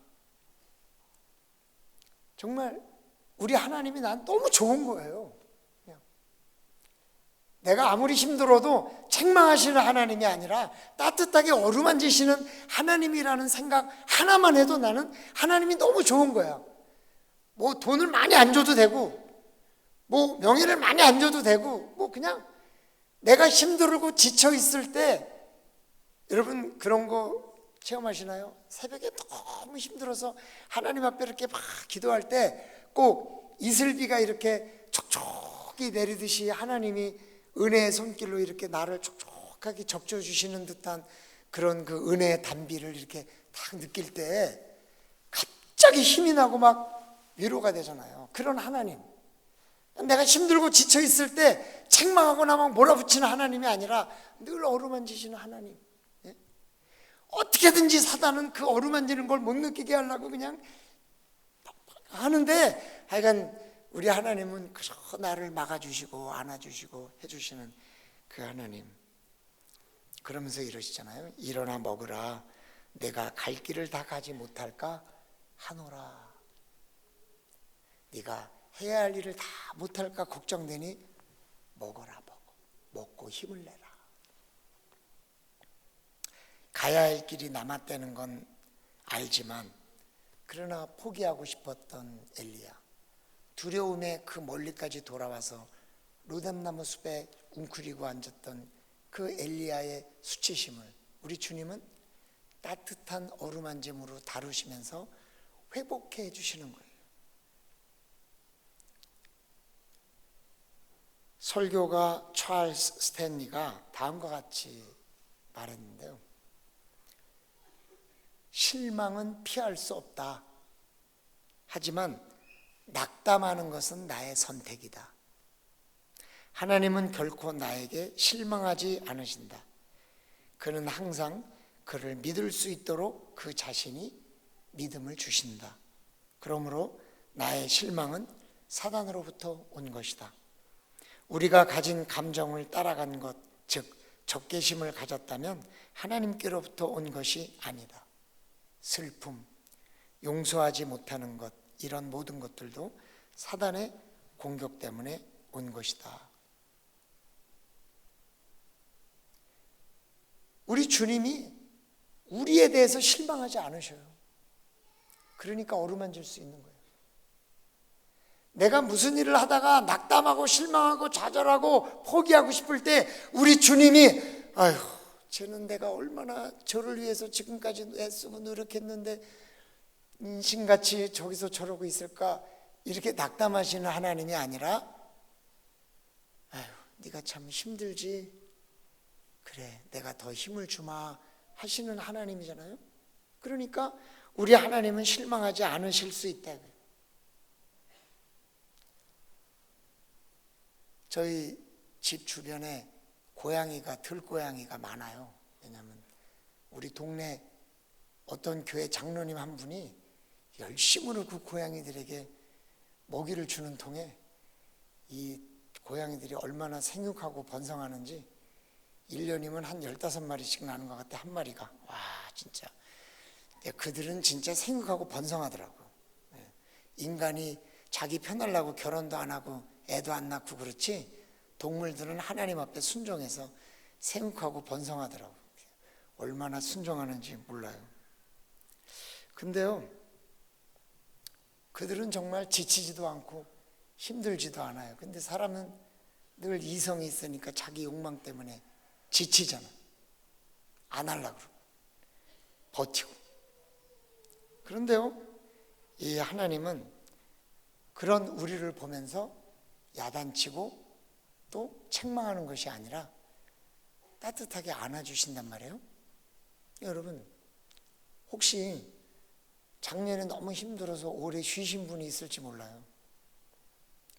정말 우리 하나님이 난 너무 좋은 거예요. 그냥 내가 아무리 힘들어도 책망하시는 하나님이 아니라 따뜻하게 어루만지시는 하나님이라는 생각 하나만 해도 나는 하나님이 너무 좋은 거야. 뭐 돈을 많이 안 줘도 되고 뭐 명예를 많이 안 줘도 되고 뭐 그냥 내가 힘들고 지쳐 있을 때 여러분 그런 거 체험하시나요? 새벽에 너무 힘들어서 하나님 앞에 이렇게 막 기도할 때 꼭 이슬비가 이렇게 촉촉히 내리듯이 하나님이 은혜의 손길로 이렇게 나를 촉촉하게 적셔주시는 듯한 그런 그 은혜의 단비를 이렇게 딱 느낄 때 갑자기 힘이 나고 막 위로가 되잖아요. 그런 하나님, 내가 힘들고 지쳐 있을 때 책망하거나 막 몰아붙이는 하나님이 아니라 늘 어루만지시는 하나님. 어떻게든지 사단은 그 어루만지는 걸 못 느끼게 하려고 그냥 하는데 하여간 우리 하나님은 그저 나를 막아주시고 안아주시고 해주시는 그 하나님. 그러면서 이러시잖아요. 일어나 먹으라. 내가 갈 길을 다 가지 못할까 하노라. 네가 해야 할 일을 다 못할까 걱정되니 먹어라. 먹고 힘을 내라. 가야 할 길이 남았다는 건 알지만 그러나 포기하고 싶었던 엘리야, 두려움에 그 멀리까지 돌아와서 로뎀나무 숲에 웅크리고 앉았던 그 엘리야의 수치심을 우리 주님은 따뜻한 어루만짐으로 다루시면서 회복해 해주시는 거예요. 설교가 찰스 스탠리가 다음과 같이 말했는데요. 실망은 피할 수 없다. 하지만 낙담하는 것은 나의 선택이다. 하나님은 결코 나에게 실망하지 않으신다. 그는 항상 그를 믿을 수 있도록 그 자신이 믿음을 주신다. 그러므로 나의 실망은 사단으로부터 온 것이다. 우리가 가진 감정을 따라간 것, 즉 적개심을 가졌다면 하나님께로부터 온 것이 아니다. 슬픔, 용서하지 못하는 것, 이런 모든 것들도 사단의 공격 때문에 온 것이다. 우리 주님이 우리에 대해서 실망하지 않으셔요. 그러니까 어루만질 수 있는 거예요. 내가 무슨 일을 하다가 낙담하고 실망하고 좌절하고 포기하고 싶을 때 우리 주님이 아휴, 쟤는 내가 얼마나 저를 위해서 지금까지 애쓰고 노력했는데 인신같이 저기서 저러고 있을까 이렇게 낙담하시는 하나님이 아니라 아유 네가 참 힘들지 그래 내가 더 힘을 주마 하시는 하나님이잖아요. 그러니까 우리 하나님은 실망하지 않으실 수 있다. 저희 집 주변에 들고양이가 많아요. 왜냐하면 우리 동네 어떤 교회 장로님 한 분이 열심으로 그 고양이들에게 먹이를 주는 통에 이 고양이들이 얼마나 생육하고 번성하는지 1년이면 한 15마리씩 나는 것 같아. 한 마리가. 와 진짜 그들은 진짜 생육하고 번성하더라고요. 인간이 자기 편하려고 결혼도 안 하고 애도 안 낳고 그렇지 동물들은 하나님 앞에 순종해서 생육하고 번성하더라고요. 얼마나 순종하는지 몰라요. 근데요 그들은 정말 지치지도 않고 힘들지도 않아요. 근데 사람은 늘 이성이 있으니까 자기 욕망 때문에 지치잖아. 안 하려고 그러고 버티고. 그런데요 이 하나님은 그런 우리를 보면서 야단치고 또 책망하는 것이 아니라 따뜻하게 안아주신단 말이에요. 여러분 혹시 작년에 너무 힘들어서 오래 쉬신 분이 있을지 몰라요.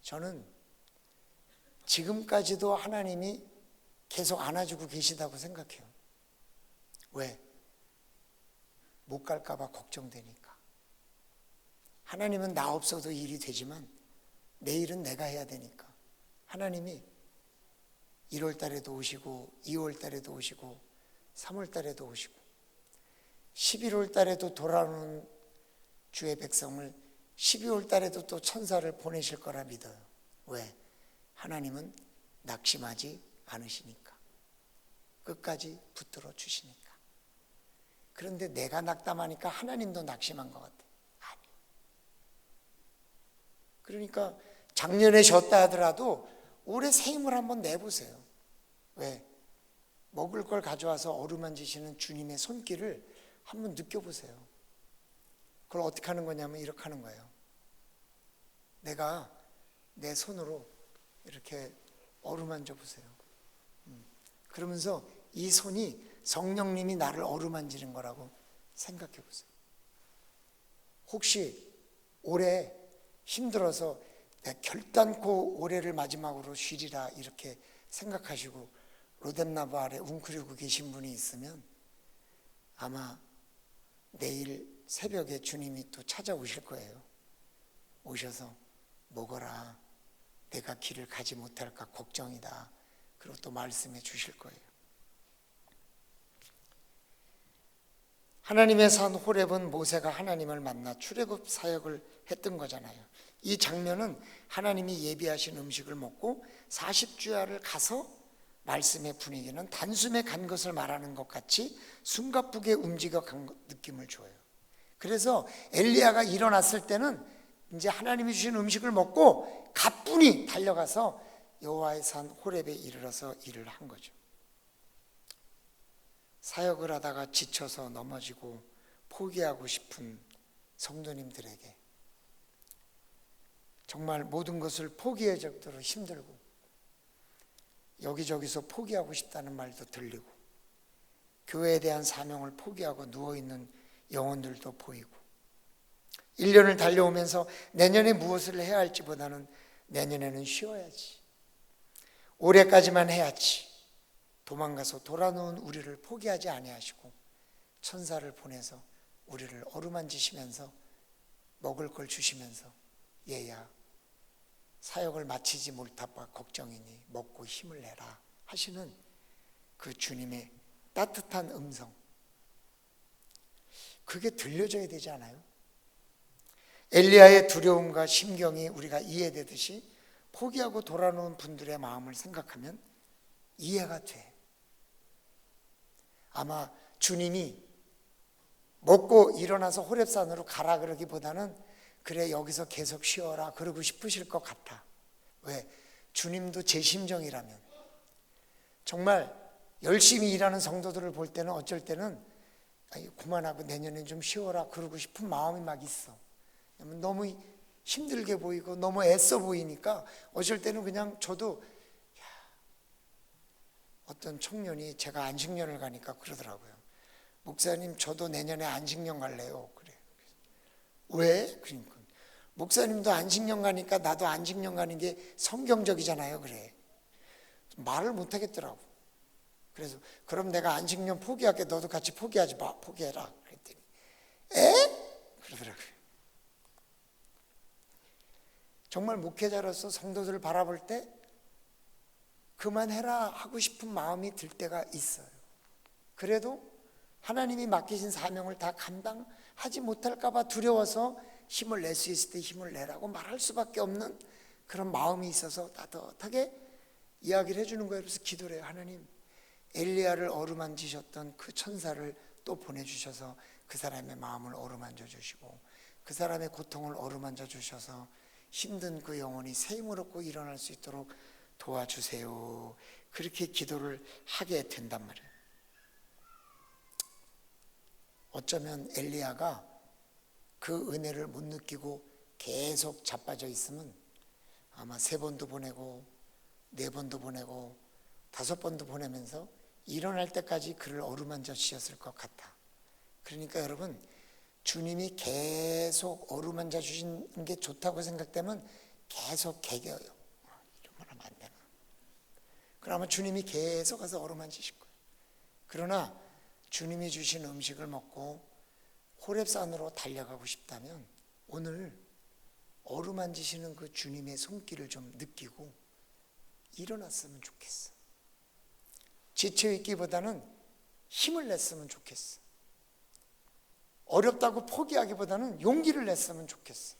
저는 지금까지도 하나님이 계속 안아주고 계시다고 생각해요. 왜? 못 갈까 봐 걱정되니까. 하나님은 나 없어도 일이 되지만 내일은 내가 해야 되니까 하나님이 1월 달에도 오시고 2월 달에도 오시고 3월 달에도 오시고 11월 달에도 돌아오는 주의 백성을 12월 달에도 또 천사를 보내실 거라 믿어요. 왜? 하나님은 낙심하지 않으시니까. 끝까지 붙들어 주시니까. 그런데 내가 낙담하니까 하나님도 낙심한 것 같아. 아니. 그러니까 작년에 쉬었다 하더라도 올해 새 힘을 한번 내보세요. 왜? 먹을 걸 가져와서 어루만지시는 주님의 손길을 한번 느껴보세요. 그걸 어떻게 하는 거냐면 이렇게 하는 거예요. 내가 내 손으로 이렇게 어루만져 보세요. 그러면서 이 손이 성령님이 나를 어루만지는 거라고 생각해 보세요. 혹시 올해 힘들어서 내가 결단코 올해를 마지막으로 쉬리라 이렇게 생각하시고 로뎀나무 아래 웅크리고 계신 분이 있으면 아마 내일 새벽에 주님이 또 찾아오실 거예요. 오셔서 먹어라. 내가 길을 가지 못할까 걱정이다. 그리고 또 말씀해 주실 거예요. 하나님의 산 호렙은 모세가 하나님을 만나 출애굽 사역을 했던 거잖아요. 이 장면은 하나님이 예비하신 음식을 먹고 40주야를 가서 말씀의 분위기는 단숨에 간 것을 말하는 것 같이 숨가쁘게 움직여 간 느낌을 줘요. 그래서 엘리야가 일어났을 때는 이제 하나님이 주신 음식을 먹고 가뿐히 달려가서 여호와의 산 호렙에 이르러서 일을 한 거죠. 사역을 하다가 지쳐서 넘어지고 포기하고 싶은 성도님들에게 정말 모든 것을 포기할 정도로 힘들고 여기저기서 포기하고 싶다는 말도 들리고 교회에 대한 사명을 포기하고 누워있는 영혼들도 보이고 1년을 달려오면서 내년에 무엇을 해야 할지보다는 내년에는 쉬어야지 올해까지만 해야지 도망가서 돌아놓은 우리를 포기하지 아니하시고 천사를 보내서 우리를 어루만지시면서 먹을 걸 주시면서 얘야 사역을 마치지 못할까 걱정이니 먹고 힘을 내라 하시는 그 주님의 따뜻한 음성 그게 들려져야 되지 않아요? 엘리야의 두려움과 심경이 우리가 이해되듯이 포기하고 돌아오는 분들의 마음을 생각하면 이해가 돼. 아마 주님이 먹고 일어나서 호렙산으로 가라 그러기보다는 그래 여기서 계속 쉬어라 그러고 싶으실 것 같아. 왜? 주님도 제 심정이라면 정말 열심히 일하는 성도들을 볼 때는 어쩔 때는 아니, 그만하고 내년에 좀 쉬어라 그러고 싶은 마음이 막 있어. 왜냐면 너무 힘들게 보이고 너무 애써 보이니까 어쩔 때는 그냥 저도 어떤 청년이 제가 안식년을 가니까 그러더라고요. 목사님 저도 내년에 안식년 갈래요. 그래. 왜? 그러니까 목사님도 안식년 가니까 나도 안식년 가는 게 성경적이잖아요. 그래. 말을 못 하겠더라고. 그래서 그럼 내가 안식년 포기할게. 너도 같이 포기하지 마. 포기해라. 그랬더니 에? 그러더라고요. 정말 목회자로서 성도들을 바라볼 때 그만해라 하고 싶은 마음이 들 때가 있어요. 그래도 하나님이 맡기신 사명을 다 감당하지 못할까 봐 두려워서 힘을 낼 수 있을 때 힘을 내라고 말할 수밖에 없는 그런 마음이 있어서 따뜻하게 이야기를 해주는 거예요. 그래서 기도를 해요. 하나님, 엘리야를 어루만지셨던 그 천사를 또 보내주셔서 그 사람의 마음을 어루만져 주시고 그 사람의 고통을 어루만져 주셔서 힘든 그 영혼이 새 힘을 얻고 일어날 수 있도록 도와주세요. 그렇게 기도를 하게 된단 말이에요. 어쩌면 엘리야가 그 은혜를 못 느끼고 계속 자빠져 있으면 아마 3번도 보내고 4번도 보내고 5번도 보내면서 일어날 때까지 그를 어루만져 주셨을 것 같아. 그러니까 여러분, 주님이 계속 어루만져 주신 게 좋다고 생각되면 계속 개겨요. 이런 말 하면 안 되나. 그러면 주님이 계속 가서 어루만지실 거예요. 그러나 주님이 주신 음식을 먹고 호렙산으로 달려가고 싶다면 오늘 어루만지시는 그 주님의 손길을 좀 느끼고 일어났으면 좋겠어. 지쳐있기보다는 힘을 냈으면 좋겠어. 어렵다고 포기하기보다는 용기를 냈으면 좋겠어.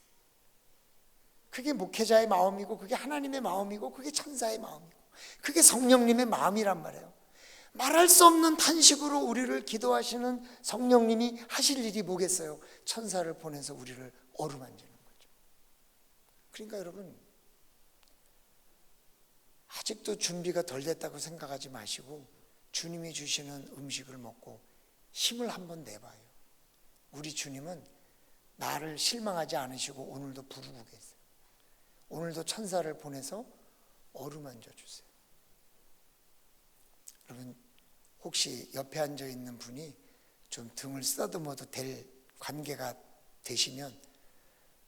그게 목회자의 마음이고 그게 하나님의 마음이고 그게 천사의 마음이고 그게 성령님의 마음이란 말이에요. 말할 수 없는 탄식으로 우리를 기도하시는 성령님이 하실 일이 뭐겠어요? 천사를 보내서 우리를 어루만지는 거죠. 그러니까 여러분, 아직도 준비가 덜 됐다고 생각하지 마시고 주님이 주시는 음식을 먹고 힘을 한번 내봐요. 우리 주님은 나를 실망하지 않으시고 오늘도 부르고 계세요. 오늘도 천사를 보내서 어루만져 주세요. 여러분, 혹시 옆에 앉아 있는 분이 좀 등을 쓰다듬어도 될 관계가 되시면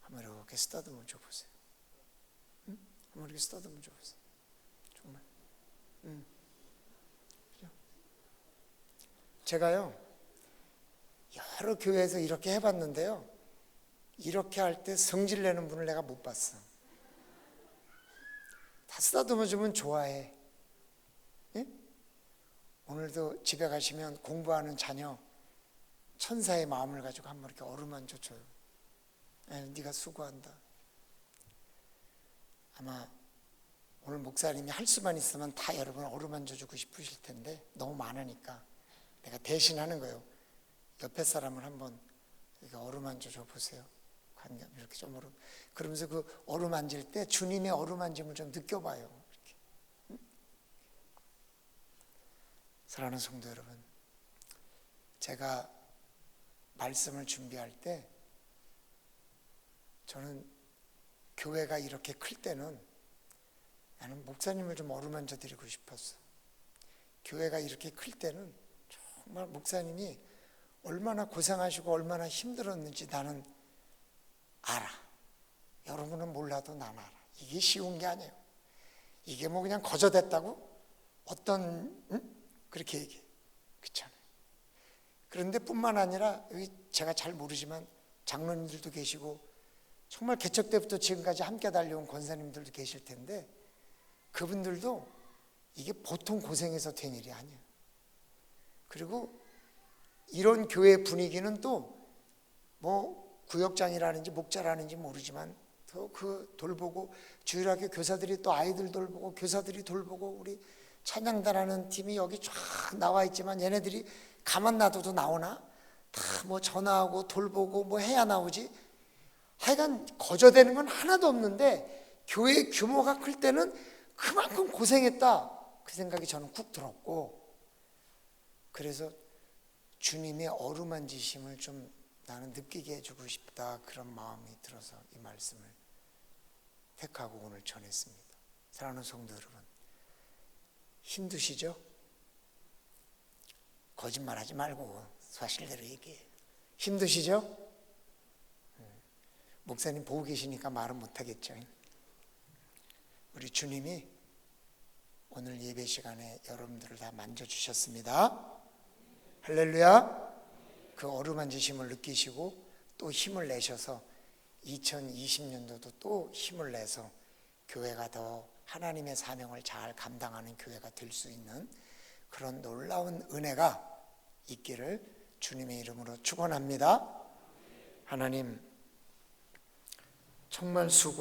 한번 이렇게 쓰다듬어 줘 보세요. 응? 한번 이렇게 쓰다듬어 줘 보세요. 정말. 제가요, 여러 교회에서 이렇게 해봤는데요, 이렇게 할 때 성질 내는 분을 내가 못 봤어. 다 쓰다듬어 주면 좋아해. 예? 오늘도 집에 가시면 공부하는 자녀 천사의 마음을 가지고 한번 이렇게 어루만져 줘요. 네가 수고한다. 아마 오늘 목사님이 할 수만 있으면 다 여러분 어루만져 주고 싶으실 텐데 너무 많으니까 내가 대신하는 거예요. 옆에 사람을 한번 이렇게 어루만져 줘 보세요. 관계 이렇게 좀 그러면서 그 어루만질 때 주님의 어루만짐을 좀 느껴봐요. 이렇게. 응? 사랑하는 성도 여러분, 제가 말씀을 준비할 때 저는 교회가 이렇게 클 때는 나는 목사님을 좀 어루만져 드리고 싶었어. 교회가 이렇게 클 때는 정말 목사님이 얼마나 고생하시고 얼마나 힘들었는지 나는 알아. 여러분은 몰라도 난 알아. 이게 쉬운 게 아니에요. 이게 뭐 그냥 거저댔다고? 어떤 그렇게 얘기해. 그렇잖아요. 그런데 뿐만 아니라 여기 제가 잘 모르지만 장로님들도 계시고 정말 개척 때부터 지금까지 함께 달려온 권사님들도 계실 텐데 그분들도 이게 보통 고생해서 된 일이 아니에요. 그리고 이런 교회 분위기는 또 뭐 구역장이라는지 목자라는지 모르지만 또 그 돌보고 주일학교 교사들이 또 아이들 돌보고 교사들이 돌보고 우리 찬양단하는 팀이 여기 쫙 나와 있지만 얘네들이 가만 놔둬도 나오나? 다 뭐 전화하고 돌보고 뭐 해야 나오지? 하여간 거저되는 건 하나도 없는데 교회 규모가 클 때는 그만큼 고생했다 그 생각이 저는 쿡 들었고 그래서 주님의 어루만지심을 좀 나는 느끼게 해주고 싶다, 그런 마음이 들어서 이 말씀을 택하고 오늘 전했습니다. 사랑하는 성도 여러분, 힘드시죠? 거짓말하지 말고 사실대로 얘기해요. 힘드시죠? 목사님 보고 계시니까 말은 못하겠죠. 우리 주님이 오늘 예배 시간에 여러분들을 다 만져주셨습니다. 할렐루야. 그 어루만지심을 느끼시고 또 힘을 내셔서 2020년도도 또 힘을 내서 교회가 더 하나님의 사명을 잘 감당하는 교회가 될 수 있는 그런 놀라운 은혜가 있기를 주님의 이름으로 축원합니다. 하나님 정말 수고